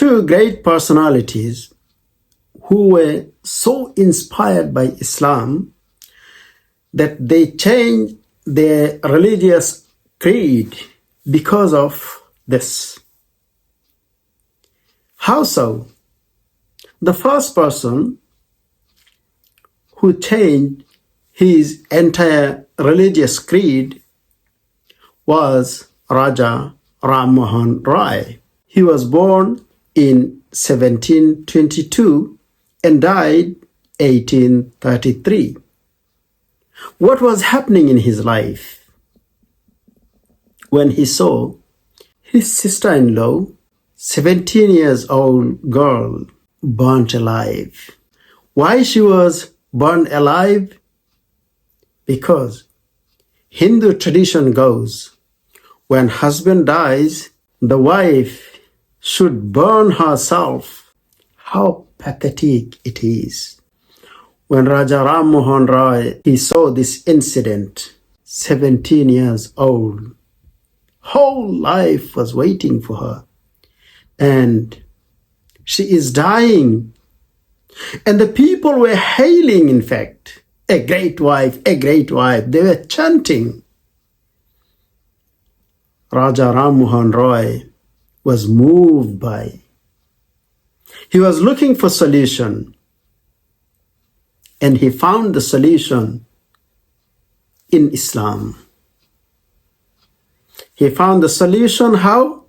two great personalities who were so inspired by Islam that they changed their religious creed because of this. How so? The first person who changed his entire religious creed was Raja Ram Mohan Rai. He was born in 1722 and died 1833. What was happening in his life? When he saw his sister-in-law, 17 years old girl, burnt alive. Why she was burned alive? Because Hindu tradition goes, when husband dies, the wife should burn herself. How pathetic it is. When Raja Ram Mohan Roy, he saw this incident, 17 years old, whole life was waiting for her, and she is dying. And the people were hailing, in fact, a great wife, a great wife. They were chanting. Raja Ram Mohan Roy was moved by. He was looking for solution, and he found the solution in Islam. He found the solution how?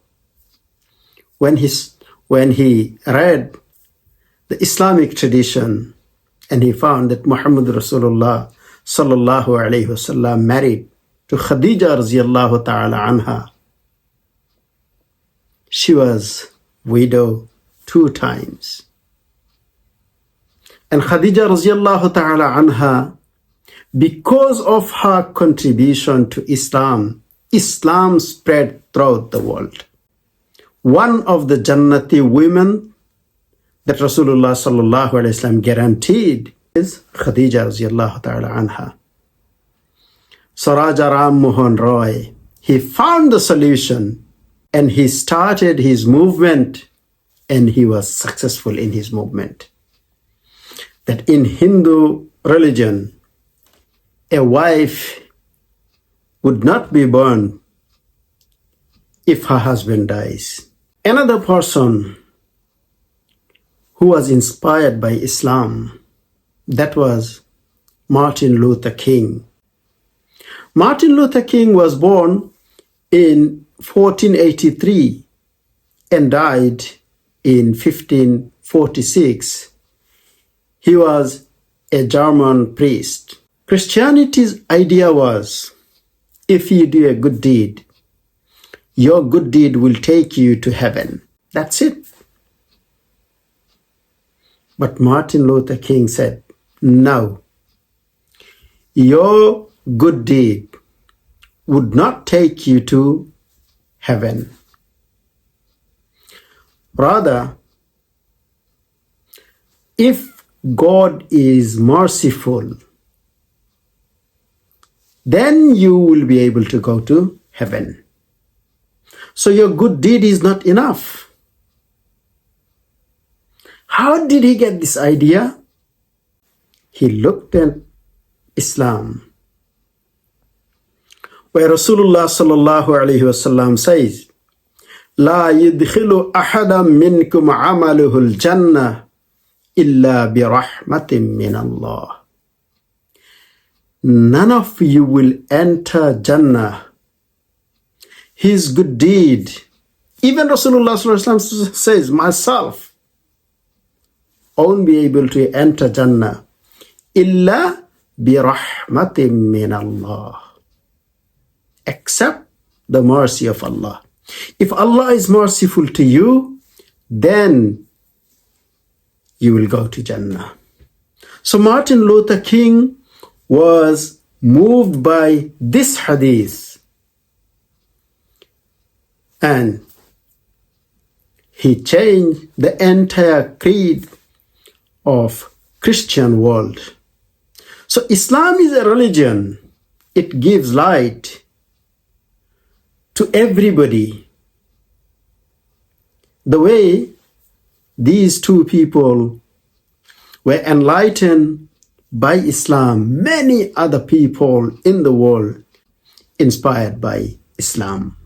When he read the Islamic tradition, and he found that Muhammad Rasulullah sallallahu alaihi wasallam married to Khadija radhiyallahu ta'ala anha. She was widow 2 times. And Khadija radhiyallahu ta'ala anha, because of her contribution to Islam, Islam spread throughout the world. One of the Jannati women that Rasulullah sallallahu alaihi wasallam guaranteed is Khadija radhiyallahu ta'ala anha. So Raja Ram Mohan Roy, he found the solution, and he started his movement, and he was successful in his movement. That in Hindu religion, a wife would not be burned if her husband dies. Another person who was inspired by Islam, that was Martin Luther King. Martin Luther King was born in 1483 and died in 1546. He was a German priest. Christianity's idea was, if you do a good deed, your good deed will take you to heaven. That's it. But Martin Luther King said, no, your good deed would not take you to heaven. Rather, if God is merciful, then you will be able to go to heaven. So your good deed is not enough. How did he get this idea? He looked at Islam, where Rasulullah sallallahu alaihi wasallam says, لا يدخل أحدا منكم عمله الجنة إلا برحمة من الله. None of you will enter Jannah. His good deed, even Rasulullah sallallahu alaihi wasallam says, myself, won't be able to enter Jannah إلا برحمة من الله, except the mercy of Allah. If Allah is merciful to you, then you will go to Jannah. So Martin Luther King was moved by this hadith, and he changed the entire creed of Christian world. So Islam is a religion. It gives light to everybody. The way These two people were enlightened by Islam. Many other people in the world inspired by Islam.